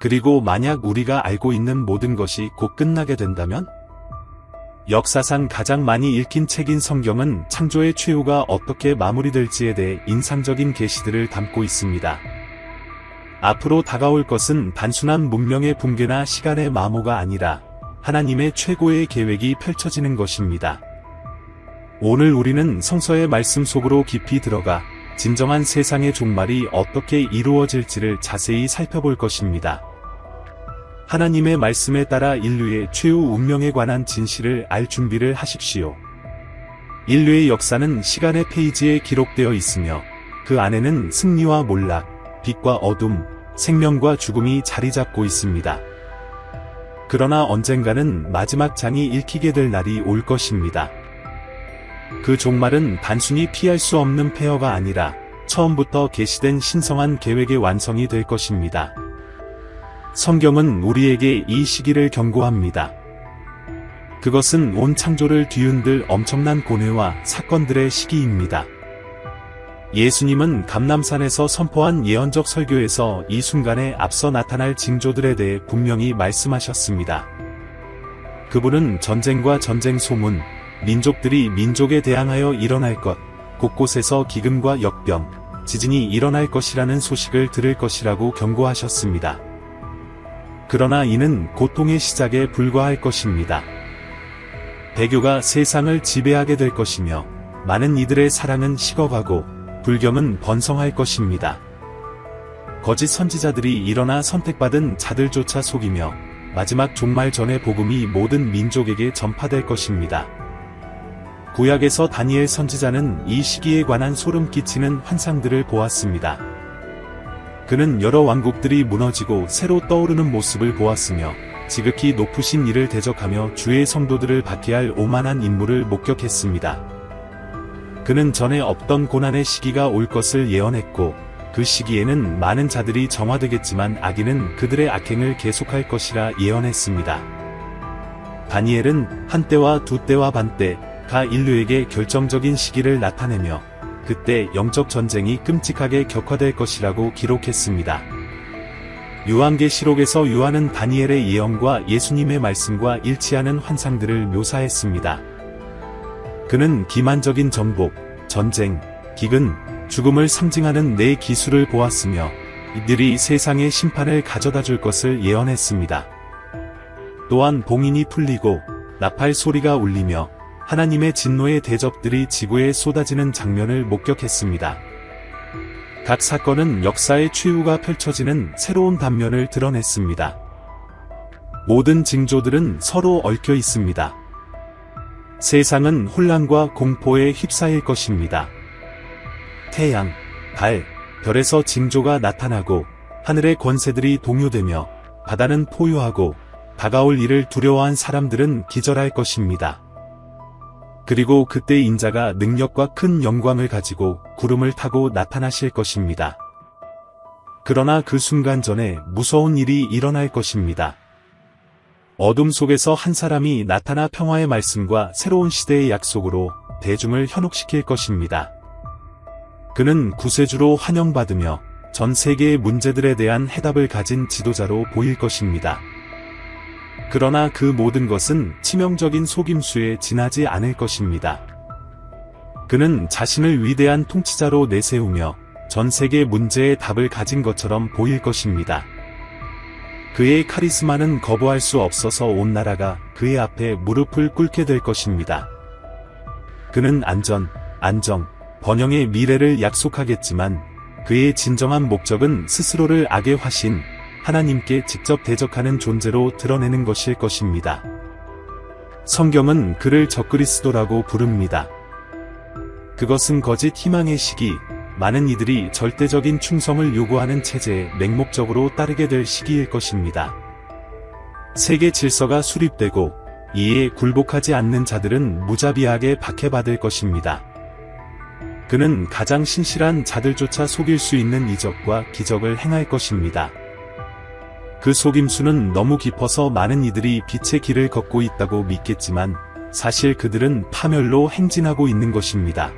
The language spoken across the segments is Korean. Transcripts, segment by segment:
그리고 만약 우리가 알고 있는 모든 것이 곧 끝나게 된다면? 역사상 가장 많이 읽힌 책인 성경은 창조의 최후가 어떻게 마무리될지에 대해 인상적인 계시들을 담고 있습니다. 앞으로 다가올 것은 단순한 문명의 붕괴나 시간의 마모가 아니라 하나님의 최고의 계획이 펼쳐지는 것입니다. 오늘 우리는 성서의 말씀 속으로 깊이 들어가 진정한 세상의 종말이 어떻게 이루어질지를 자세히 살펴볼 것입니다. 하나님의 말씀에 따라 인류의 최후 운명에 관한 진실을 알 준비를 하십시오. 인류의 역사는 시간의 페이지에 기록되어 있으며 그 안에는 승리와 몰락, 빛과 어둠, 생명과 죽음이 자리 잡고 있습니다. 그러나 언젠가는 마지막 장이 읽히게 될 날이 올 것입니다. 그 종말은 단순히 피할 수 없는 폐허가 아니라 처음부터 계시된 신성한 계획의 완성이 될 것입니다. 성경은 우리에게 이 시기를 경고합니다. 그것은 온 창조를 뒤흔들 엄청난 고뇌와 사건들의 시기입니다. 예수님은 감람산에서 선포한 예언적 설교에서 이 순간에 앞서 나타날 징조들에 대해 분명히 말씀하셨습니다. 그분은 전쟁과 전쟁 소문, 민족들이 민족에 대항하여 일어날 것, 곳곳에서 기근과 역병, 지진이 일어날 것이라는 소식을 들을 것이라고 경고하셨습니다. 그러나 이는 고통의 시작에 불과할 것입니다. 배교가 세상을 지배하게 될 것이며 많은 이들의 사랑은 식어가고 불경은 번성할 것입니다. 거짓 선지자들이 일어나 선택받은 자들조차 속이며 마지막 종말 전의 복음이 모든 민족에게 전파될 것입니다. 구약에서 다니엘 선지자는 이 시기에 관한 소름 끼치는 환상들을 보았습니다. 그는 여러 왕국들이 무너지고 새로 떠오르는 모습을 보았으며 지극히 높으신 이를 대적하며 주의 성도들을 박해할 오만한 인물을 목격했습니다. 그는 전에 없던 고난의 시기가 올 것을 예언했고 그 시기에는 많은 자들이 정화되겠지만 악인은 그들의 악행을 계속할 것이라 예언했습니다. 다니엘은 한때와 두때와 반때가 인류에게 결정적인 시기를 나타내며 그때 영적 전쟁이 끔찍하게 격화될 것이라고 기록했습니다. 요한계시록에서 요한은 다니엘의 예언과 예수님의 말씀과 일치하는 환상들을 묘사했습니다. 그는 기만적인 정복, 전쟁, 기근, 죽음을 상징하는 네 기수를 보았으며 이들이 세상의 심판을 가져다 줄 것을 예언했습니다. 또한 봉인이 풀리고 나팔 소리가 울리며 하나님의 진노의 대접들이 지구에 쏟아지는 장면을 목격했습니다. 각 사건은 역사의 최후가 펼쳐지는 새로운 단면을 드러냈습니다. 모든 징조들은 서로 얽혀 있습니다. 세상은 혼란과 공포에 휩싸일 것입니다. 태양, 달, 별에서 징조가 나타나고 하늘의 권세들이 동요되며 바다는 포효하고 다가올 일을 두려워한 사람들은 기절할 것입니다. 그리고 그때 인자가 능력과 큰 영광을 가지고 구름을 타고 나타나실 것입니다. 그러나 그 순간 전에 무서운 일이 일어날 것입니다. 어둠 속에서 한 사람이 나타나 평화의 말씀과 새로운 시대의 약속으로 대중을 현혹시킬 것입니다. 그는 구세주로 환영받으며 전 세계의 문제들에 대한 해답을 가진 지도자로 보일 것입니다. 그러나 그 모든 것은 치명적인 속임수에 지나지 않을 것입니다. 그는 자신을 위대한 통치자로 내세우며 전 세계 문제의 답을 가진 것처럼 보일 것입니다. 그의 카리스마는 거부할 수 없어서 온 나라가 그의 앞에 무릎을 꿇게 될 것입니다. 그는 안전, 안정, 번영의 미래를 약속하겠지만 그의 진정한 목적은 스스로를 악의 화신, 하나님께 직접 대적하는 존재로 드러내는 것일 것입니다. 성경은 그를 적그리스도라고 부릅니다. 그것은 거짓 희망의 시기, 많은 이들이 절대적인 충성을 요구하는 체제에 맹목적으로 따르게 될 시기일 것입니다. 세계 질서가 수립되고 이에 굴복하지 않는 자들은 무자비하게 박해받을 것입니다. 그는 가장 신실한 자들조차 속일 수 있는 이적과 기적을 행할 것입니다. 그 속임수는 너무 깊어서 많은 이들이 빛의 길을 걷고 있다고 믿겠지만 사실 그들은 파멸로 행진하고 있는 것입니다.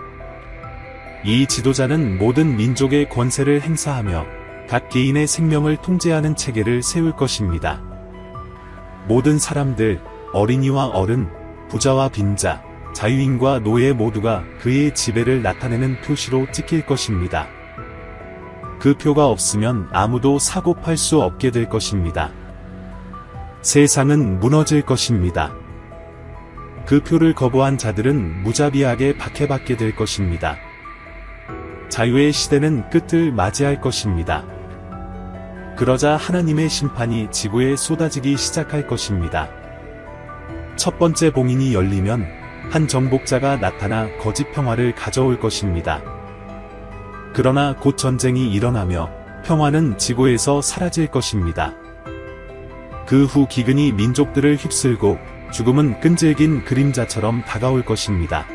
이 지도자는 모든 민족의 권세를 행사하며 각 개인의 생명을 통제하는 체계를 세울 것입니다. 모든 사람들, 어린이와 어른, 부자와 빈자, 자유인과 노예 모두가 그의 지배를 나타내는 표시로 찍힐 것입니다. 그 표가 없으면 아무도 사고 팔 수 없게 될 것입니다. 세상은 무너질 것입니다. 그 표를 거부한 자들은 무자비하게 박해받게 될 것입니다. 자유의 시대는 끝을 맞이할 것입니다. 그러자 하나님의 심판이 지구에 쏟아지기 시작할 것입니다. 첫 번째 봉인이 열리면 한 정복자가 나타나 거짓 평화를 가져올 것입니다. 그러나 곧 전쟁이 일어나며 평화는 지구에서 사라질 것입니다. 그 후 기근이 민족들을 휩쓸고 죽음은 끈질긴 그림자처럼 다가올 것입니다.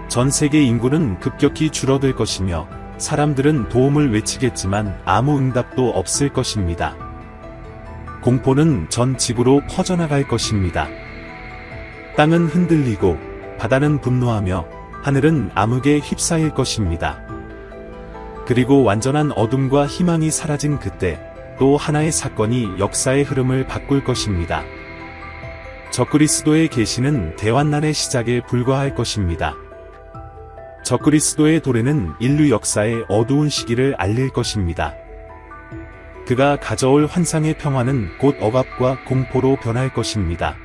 전 세계 인구는 급격히 줄어들 것이며 사람들은 도움을 외치겠지만 아무 응답도 없을 것입니다. 공포는 전 지구로 퍼져나갈 것입니다. 땅은 흔들리고 바다는 분노하며 하늘은 암흑에 휩싸일 것입니다. 그리고 완전한 어둠과 희망이 사라진 그때 또 하나의 사건이 역사의 흐름을 바꿀 것입니다. 적그리스도의 계시는 대환난의 시작에 불과할 것입니다. 적그리스도의 도래는 인류 역사의 어두운 시기를 알릴 것입니다. 그가 가져올 환상의 평화는 곧 억압과 공포로 변할 것입니다.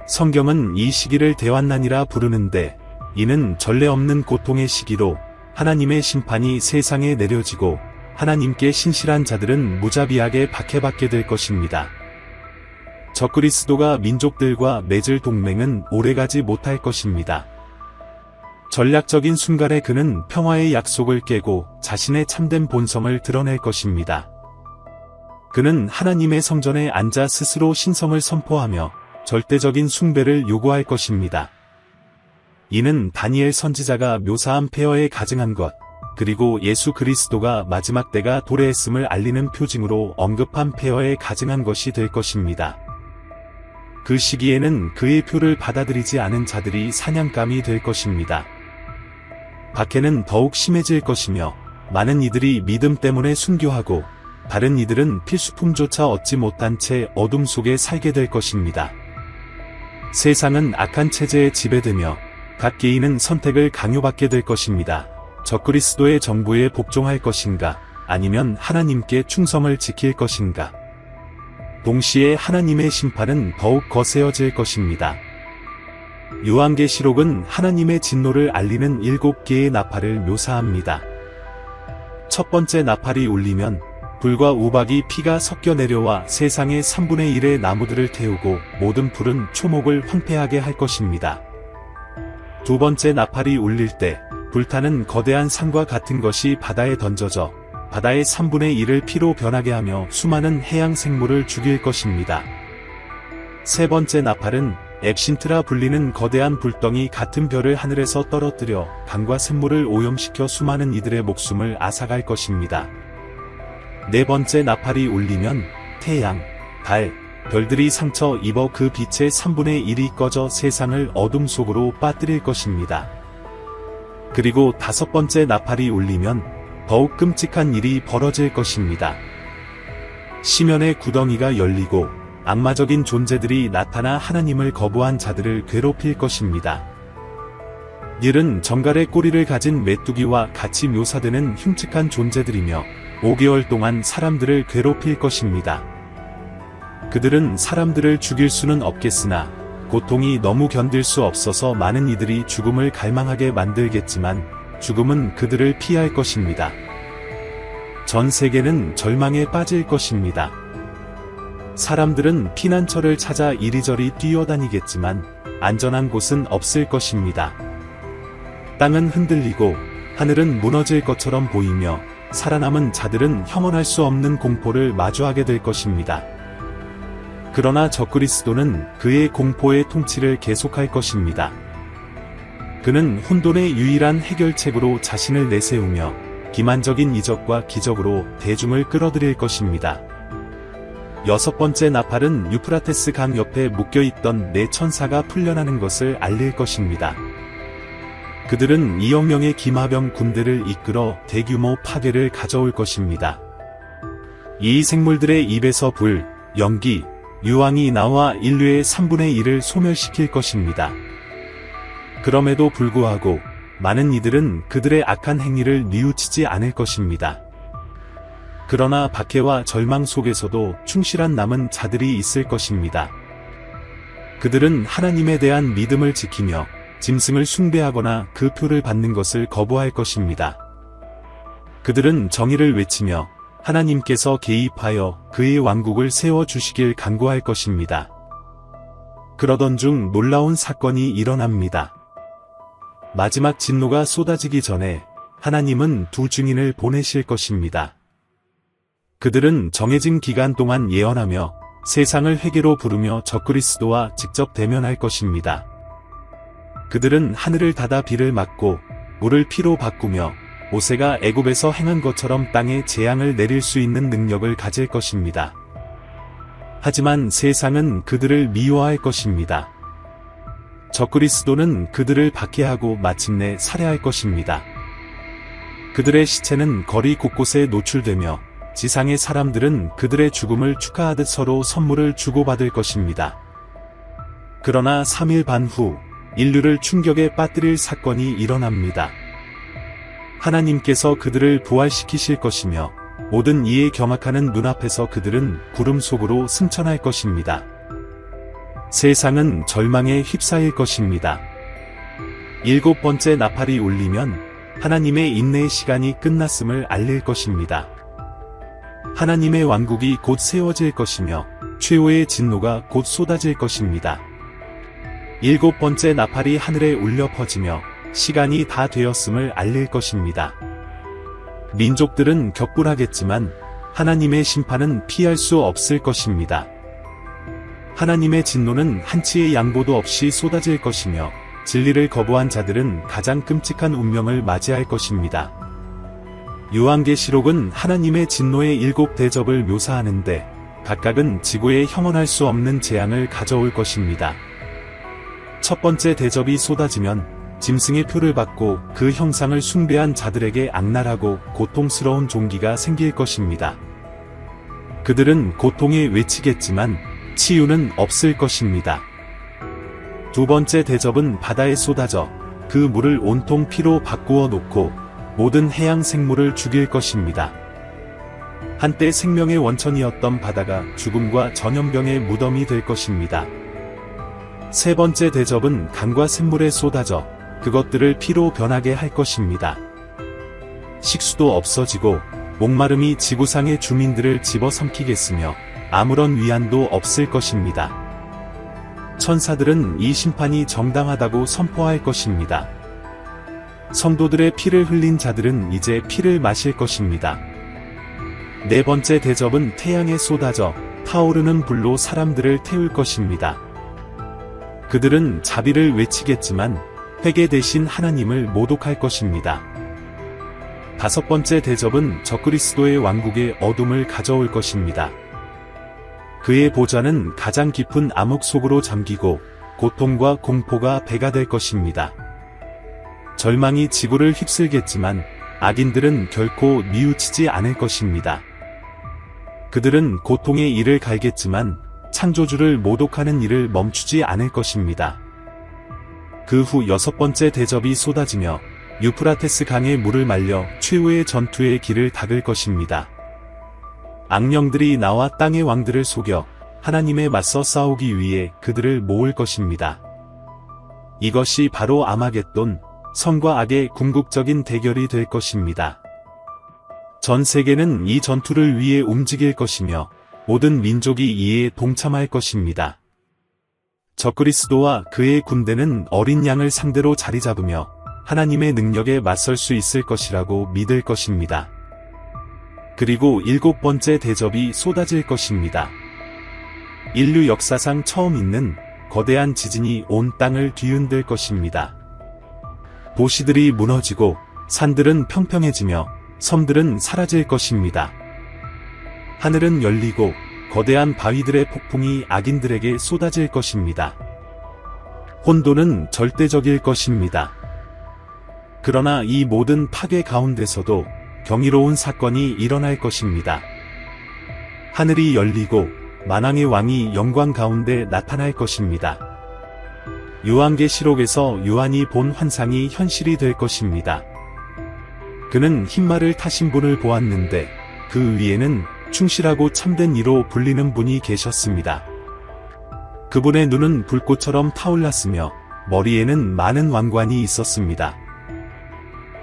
성경은 이 시기를 대환난이라 부르는데 이는 전례 없는 고통의 시기로 하나님의 심판이 세상에 내려지고 하나님께 신실한 자들은 무자비하게 박해받게 될 것입니다. 적그리스도가 민족들과 맺을 동맹은 오래가지 못할 것입니다. 전략적인 순간에 그는 평화의 약속을 깨고 자신의 참된 본성을 드러낼 것입니다. 그는 하나님의 성전에 앉아 스스로 신성을 선포하며 절대적인 숭배를 요구할 것입니다. 이는 다니엘 선지자가 묘사한 폐허에 가증한 것, 그리고 예수 그리스도가 마지막 때가 도래했음을 알리는 표징으로 언급한 폐허에 가증한 것이 될 것입니다. 그 시기에는 그의 표를 받아들이지 않은 자들이 사냥감이 될 것입니다. 박해는 더욱 심해질 것이며 많은 이들이 믿음 때문에 순교하고 다른 이들은 필수품조차 얻지 못한 채 어둠 속에 살게 될 것입니다. 세상은 악한 체제에 지배되며 각 개인은 선택을 강요받게 될 것입니다. 적그리스도의 정부에 복종할 것인가, 아니면 하나님께 충성을 지킬 것인가. 동시에 하나님의 심판은 더욱 거세어질 것입니다. 요한계시록은 하나님의 진노를 알리는 7개의 나팔을 묘사합니다. 첫 번째 나팔이 울리면 불과 우박이 피가 섞여 내려와 세상의 3분의 1의 나무들을 태우고 모든 풀은 초목을 황폐하게 할 것입니다. 두 번째 나팔이 울릴 때 불타는 거대한 산과 같은 것이 바다에 던져져 바다의 3분의 1을 피로 변하게 하며 수많은 해양 생물을 죽일 것입니다. 세 번째 나팔은 앱신트라 불리는 거대한 불덩이 같은 별을 하늘에서 떨어뜨려 강과 샘물을 오염시켜 수많은 이들의 목숨을 앗아갈 것입니다. 네 번째 나팔이 울리면 태양, 달, 별들이 상처 입어 그 빛의 3분의 1이 꺼져 세상을 어둠 속으로 빠뜨릴 것입니다. 그리고 다섯 번째 나팔이 울리면 더욱 끔찍한 일이 벌어질 것입니다. 시면의 구덩이가 열리고 악마적인 존재들이 나타나 하나님을 거부한 자들을 괴롭힐 것입니다. 이들은 정갈의 꼬리를 가진 메뚜기와 같이 묘사되는 흉측한 존재들이며 5개월 동안 사람들을 괴롭힐 것입니다. 그들은 사람들을 죽일 수는 없겠으나 고통이 너무 견딜 수 없어서 많은 이들이 죽음을 갈망하게 만들겠지만 죽음은 그들을 피할 것입니다. 전 세계는 절망에 빠질 것입니다. 사람들은 피난처를 찾아 이리저리 뛰어다니겠지만 안전한 곳은 없을 것입니다. 땅은 흔들리고 하늘은 무너질 것처럼 보이며 살아남은 자들은 형언할 수 없는 공포를 마주하게 될 것입니다. 그러나 적그리스도는 그의 공포의 통치를 계속할 것입니다. 그는 혼돈의 유일한 해결책으로 자신을 내세우며 기만적인 이적과 기적으로 대중을 끌어들일 것입니다. 여섯 번째 나팔은 유프라테스 강 옆에 묶여있던 네 천사가 풀려나는 것을 알릴 것입니다. 그들은 2억 명의 기마병 군대를 이끌어 대규모 파괴를 가져올 것입니다. 이 생물들의 입에서 불, 연기, 유황이 나와 인류의 3분의 1을 소멸시킬 것입니다. 그럼에도 불구하고 많은 이들은 그들의 악한 행위를 뉘우치지 않을 것입니다. 그러나 박해와 절망 속에서도 충실한 남은 자들이 있을 것입니다. 그들은 하나님에 대한 믿음을 지키며 짐승을 숭배하거나 그 표를 받는 것을 거부할 것입니다. 그들은 정의를 외치며 하나님께서 개입하여 그의 왕국을 세워주시길 간구할 것입니다. 그러던 중 놀라운 사건이 일어납니다. 마지막 진노가 쏟아지기 전에 하나님은 두 증인을 보내실 것입니다. 그들은 정해진 기간 동안 예언하며 세상을 회개로 부르며 적그리스도와 직접 대면할 것입니다. 그들은 하늘을 닫아 비를 막고 물을 피로 바꾸며 모세가 애굽에서 행한 것처럼 땅에 재앙을 내릴 수 있는 능력을 가질 것입니다. 하지만 세상은 그들을 미워할 것입니다. 적그리스도는 그들을 박해하고 마침내 살해할 것입니다. 그들의 시체는 거리 곳곳에 노출되며 지상의 사람들은 그들의 죽음을 축하하듯 서로 선물을 주고받을 것입니다. 그러나 3일 반 후 인류를 충격에 빠뜨릴 사건이 일어납니다. 하나님께서 그들을 부활시키실 것이며 모든 이에 경악하는 눈앞에서 그들은 구름 속으로 승천할 것입니다. 세상은 절망에 휩싸일 것입니다. 7번째 나팔이 울리면 하나님의 인내의 시간이 끝났음을 알릴 것입니다. 하나님의 왕국이 곧 세워질 것이며 최후의 진노가 곧 쏟아질 것입니다. 7번째 나팔이 하늘에 울려 퍼지며 시간이 다 되었음을 알릴 것입니다. 민족들은 격분하겠지만 하나님의 심판은 피할 수 없을 것입니다. 하나님의 진노는 한치의 양보도 없이 쏟아질 것이며 진리를 거부한 자들은 가장 끔찍한 운명을 맞이할 것입니다. 요한계시록은 하나님의 진노의 7대접을 묘사하는데 각각은 지구에 형언할 수 없는 재앙을 가져올 것입니다. 첫 번째 대접이 쏟아지면 짐승의 표를 받고 그 형상을 숭배한 자들에게 악랄하고 고통스러운 종기가 생길 것입니다. 그들은 고통에 외치겠지만 치유는 없을 것입니다. 두 번째 대접은 바다에 쏟아져 그 물을 온통 피로 바꾸어 놓고 모든 해양 생물을 죽일 것입니다. 한때 생명의 원천이었던 바다가 죽음과 전염병의 무덤이 될 것입니다. 세 번째 대접은 강과 샘물에 쏟아져 그것들을 피로 변하게 할 것입니다. 식수도 없어지고 목마름이 지구상의 주민들을 집어삼키겠으며 아무런 위안도 없을 것입니다. 천사들은 이 심판이 정당하다고 선포할 것입니다. 성도들의 피를 흘린 자들은 이제 피를 마실 것입니다. 네 번째 대접은 태양에 쏟아져 타오르는 불로 사람들을 태울 것입니다. 그들은 자비를 외치겠지만 회개 대신 하나님을 모독할 것입니다. 다섯 번째 대접은 적그리스도의 왕국의 어둠을 가져올 것입니다. 그의 보좌는 가장 깊은 암흑 속으로 잠기고 고통과 공포가 배가 될 것입니다. 절망이 지구를 휩쓸겠지만 악인들은 결코 뉘우치지 않을 것입니다. 그들은 고통의 이를 갈겠지만 창조주를 모독하는 일을 멈추지 않을 것입니다. 그 후 여섯 번째 대접이 쏟아지며 유프라테스 강의 물을 말려 최후의 전투의 길을 닦을 것입니다. 악령들이 나와 땅의 왕들을 속여 하나님에 맞서 싸우기 위해 그들을 모을 것입니다. 이것이 바로 아마겟돈, 선과 악의 궁극적인 대결이 될 것입니다. 전 세계는 이 전투를 위해 움직일 것이며 모든 민족이 이에 동참할 것입니다. 적그리스도와 그의 군대는 어린 양을 상대로 자리 잡으며 하나님의 능력에 맞설 수 있을 것이라고 믿을 것입니다. 그리고 7번째 대접이 쏟아질 것입니다. 인류 역사상 처음 있는 거대한 지진이 온 땅을 뒤흔들 것입니다. 도시들이 무너지고 산들은 평평해지며 섬들은 사라질 것입니다. 하늘은 열리고 거대한 바위들의 폭풍이 악인들에게 쏟아질 것입니다. 혼돈은 절대적일 것입니다. 그러나 이 모든 파괴 가운데서도 경이로운 사건이 일어날 것입니다. 하늘이 열리고 만왕의 왕이 영광 가운데 나타날 것입니다. 요한계시록에서 요한이 본 환상이 현실이 될 것입니다. 그는 흰말을 타신 분을 보았는데 그 위에는 충실하고 참된 이로 불리는 분이 계셨습니다. 그분의 눈은 불꽃처럼 타올랐으며 머리에는 많은 왕관이 있었습니다.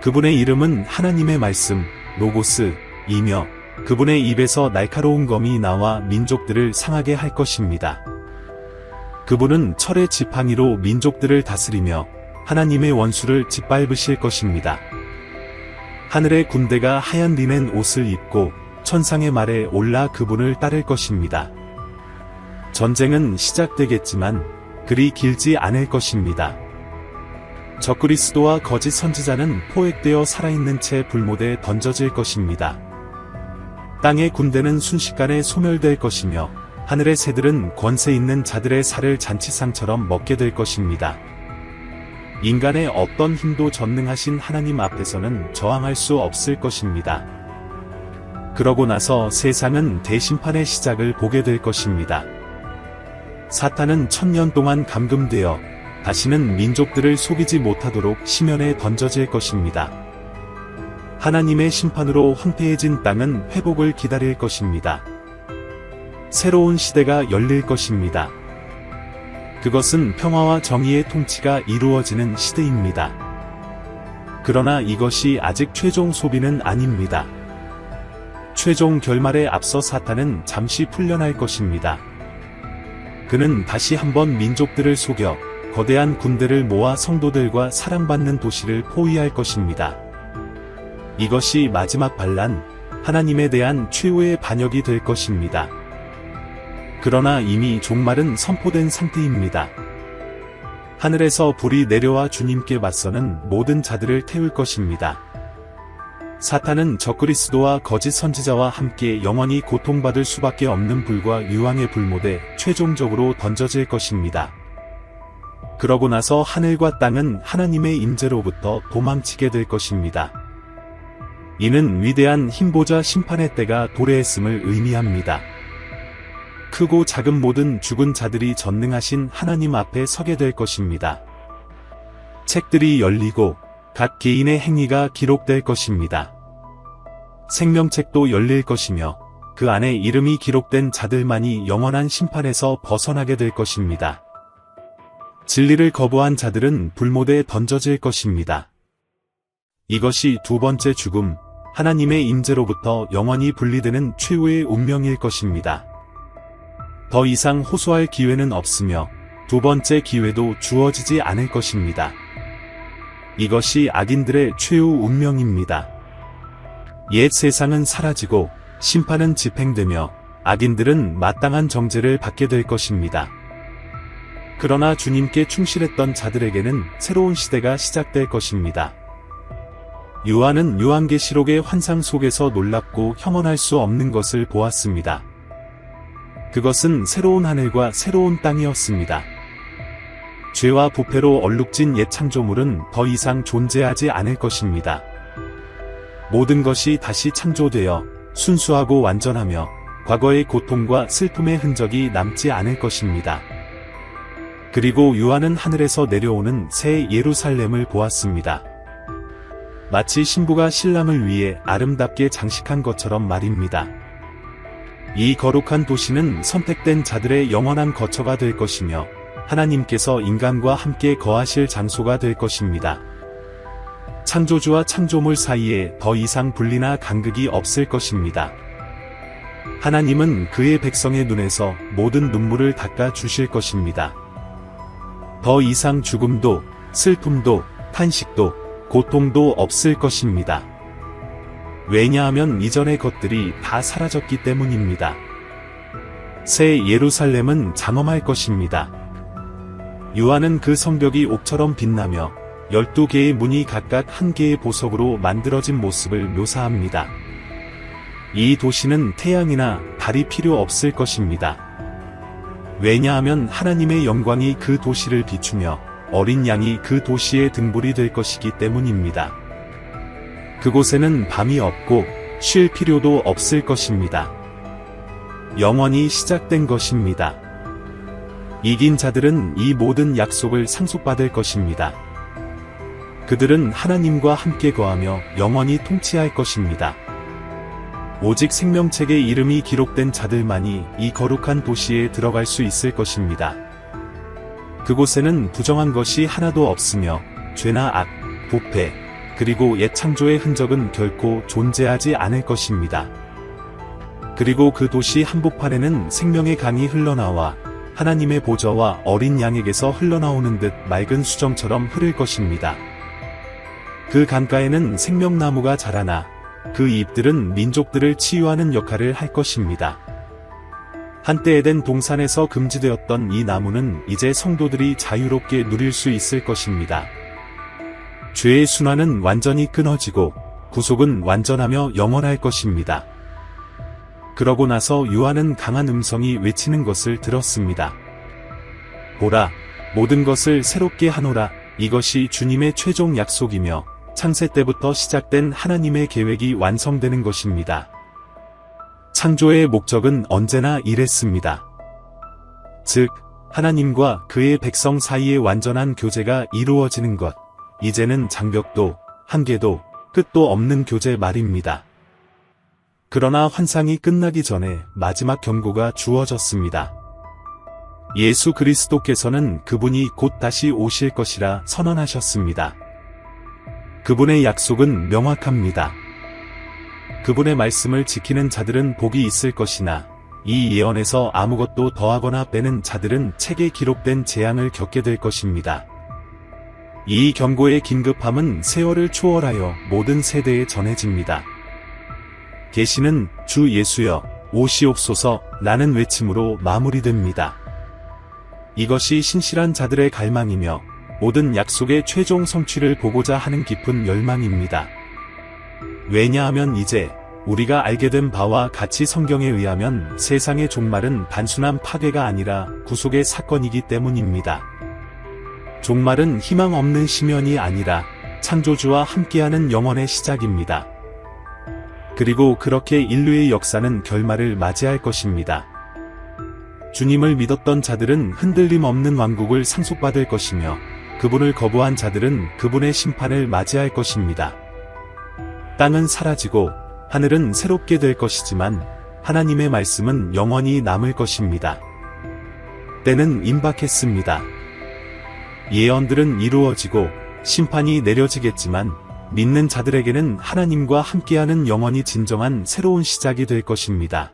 그분의 이름은 하나님의 말씀, 로고스이며 그분의 입에서 날카로운 검이 나와 민족들을 상하게 할 것입니다. 그분은 철의 지팡이로 민족들을 다스리며 하나님의 원수를 짓밟으실 것입니다. 하늘의 군대가 하얀 리넨 옷을 입고 천상의 말에 올라 그분을 따를 것입니다. 전쟁은 시작되겠지만 그리 길지 않을 것입니다. 적그리스도와 거짓 선지자는 포획되어 살아있는 채 불못에 던져질 것입니다. 땅의 군대는 순식간에 소멸될 것이며 하늘의 새들은 권세 있는 자들의 살을 잔치상처럼 먹게 될 것입니다. 인간의 어떤 힘도 전능하신 하나님 앞에서는 저항할 수 없을 것입니다. 그러고 나서 세상은 대심판의 시작을 보게 될 것입니다. 사탄은 1000년 동안 감금되어 다시는 민족들을 속이지 못하도록 심연에 던져질 것입니다. 하나님의 심판으로 황폐해진 땅은 회복을 기다릴 것입니다. 새로운 시대가 열릴 것입니다. 그것은 평화와 정의의 통치가 이루어지는 시대입니다. 그러나 이것이 아직 최종 소비는 아닙니다. 최종 결말에 앞서 사탄은 잠시 풀려날 것입니다. 그는 다시 한번 민족들을 속여 거대한 군대를 모아 성도들과 사랑받는 도시를 포위할 것입니다. 이것이 마지막 반란, 하나님에 대한 최후의 반역이 될 것입니다. 그러나 이미 종말은 선포된 상태입니다. 하늘에서 불이 내려와 주님께 맞서는 모든 자들을 태울 것입니다. 사탄은 적그리스도와 거짓 선지자와 함께 영원히 고통받을 수밖에 없는 불과 유황의 불못에 최종적으로 던져질 것입니다. 그러고 나서 하늘과 땅은 하나님의 임재로부터 도망치게 될 것입니다. 이는 위대한 힘보자 심판의 때가 도래했음을 의미합니다. 크고 작은 모든 죽은 자들이 전능하신 하나님 앞에 서게 될 것입니다. 책들이 열리고 각 개인의 행위가 기록될 것입니다. 생명책도 열릴 것이며 그 안에 이름이 기록된 자들만이 영원한 심판에서 벗어나게 될 것입니다. 진리를 거부한 자들은 불못에 던져질 것입니다. 이것이 두 번째 죽음, 하나님의 임재로부터 영원히 분리되는 최후의 운명일 것입니다. 더 이상 호소할 기회는 없으며 두 번째 기회도 주어지지 않을 것입니다. 이것이 악인들의 최후 운명입니다. 옛 세상은 사라지고 심판은 집행되며 악인들은 마땅한 정죄를 받게 될 것입니다. 그러나 주님께 충실했던 자들에게는 새로운 시대가 시작될 것입니다. 요한은 요한계시록의 환상 속에서 놀랍고 형언할 수 없는 것을 보았습니다. 그것은 새로운 하늘과 새로운 땅이었습니다. 죄와 부패로 얼룩진 옛 창조물은 더 이상 존재하지 않을 것입니다. 모든 것이 다시 창조되어 순수하고 완전하며 과거의 고통과 슬픔의 흔적이 남지 않을 것입니다. 그리고 요한은 하늘에서 내려오는 새 예루살렘을 보았습니다. 마치 신부가 신랑을 위해 아름답게 장식한 것처럼 말입니다. 이 거룩한 도시는 선택된 자들의 영원한 거처가 될 것이며 하나님께서 인간과 함께 거하실 장소가 될 것입니다. 창조주와 창조물 사이에 더 이상 분리나 간극이 없을 것입니다. 하나님은 그의 백성의 눈에서 모든 눈물을 닦아 주실 것입니다. 더 이상 죽음도, 슬픔도, 탄식도, 고통도 없을 것입니다. 왜냐하면 이전의 것들이 다 사라졌기 때문입니다. 새 예루살렘은 장엄할 것입니다. 요한은 그 성벽이 옥처럼 빛나며 12개의 문이 각각 한 개의 보석으로 만들어진 모습을 묘사합니다. 이 도시는 태양이나 달이 필요 없을 것입니다. 왜냐하면 하나님의 영광이 그 도시를 비추며 어린 양이 그 도시의 등불이 될 것이기 때문입니다. 그곳에는 밤이 없고 쉴 필요도 없을 것입니다. 영원히 시작된 것입니다. 이긴 자들은 이 모든 약속을 상속받을 것입니다. 그들은 하나님과 함께 거하며 영원히 통치할 것입니다. 오직 생명책에 이름이 기록된 자들만이 이 거룩한 도시에 들어갈 수 있을 것입니다. 그곳에는 부정한 것이 하나도 없으며 죄나 악, 부패, 그리고 옛 창조의 흔적은 결코 존재하지 않을 것입니다. 그리고 그 도시 한복판에는 생명의 강이 흘러나와 하나님의 보좌와 어린 양에게서 흘러나오는 듯 맑은 수정처럼 흐를 것입니다. 그 강가에는 생명나무가 자라나 그 잎들은 민족들을 치유하는 역할을 할 것입니다. 한때 에덴 동산에서 금지되었던 이 나무는 이제 성도들이 자유롭게 누릴 수 있을 것입니다. 죄의 순환은 완전히 끊어지고 구속은 완전하며 영원할 것입니다. 그러고 나서 요한은 강한 음성이 외치는 것을 들었습니다. 보라, 모든 것을 새롭게 하노라. 이것이 주님의 최종 약속이며 창세 때부터 시작된 하나님의 계획이 완성되는 것입니다. 창조의 목적은 언제나 이랬습니다. 즉, 하나님과 그의 백성 사이의 완전한 교제가 이루어지는 것. 이제는 장벽도, 한계도, 끝도 없는 교제 말입니다. 그러나 환상이 끝나기 전에 마지막 경고가 주어졌습니다. 예수 그리스도께서는 그분이 곧 다시 오실 것이라 선언하셨습니다. 그분의 약속은 명확합니다. 그분의 말씀을 지키는 자들은 복이 있을 것이나 이 예언에서 아무것도 더하거나 빼는 자들은 책에 기록된 재앙을 겪게 될 것입니다. 이 경고의 긴급함은 세월을 초월하여 모든 세대에 전해집니다. 계시는 주 예수여 오시옵소서 라는 외침으로 마무리됩니다. 이것이 신실한 자들의 갈망이며 모든 약속의 최종 성취를 보고자 하는 깊은 열망입니다. 왜냐하면 이제 우리가 알게 된 바와 같이 성경에 의하면 세상의 종말은 단순한 파괴가 아니라 구속의 사건이기 때문입니다. 종말은 희망 없는 심연이 아니라 창조주와 함께하는 영원의 시작입니다. 그리고 그렇게 인류의 역사는 결말을 맞이할 것입니다. 주님을 믿었던 자들은 흔들림 없는 왕국을 상속받을 것이며 그분을 거부한 자들은 그분의 심판을 맞이할 것입니다. 땅은 사라지고 하늘은 새롭게 될 것이지만 하나님의 말씀은 영원히 남을 것입니다. 때는 임박했습니다. 예언들은 이루어지고 심판이 내려지겠지만 믿는 자들에게는 하나님과 함께하는 영원히 진정한 새로운 시작이 될 것입니다.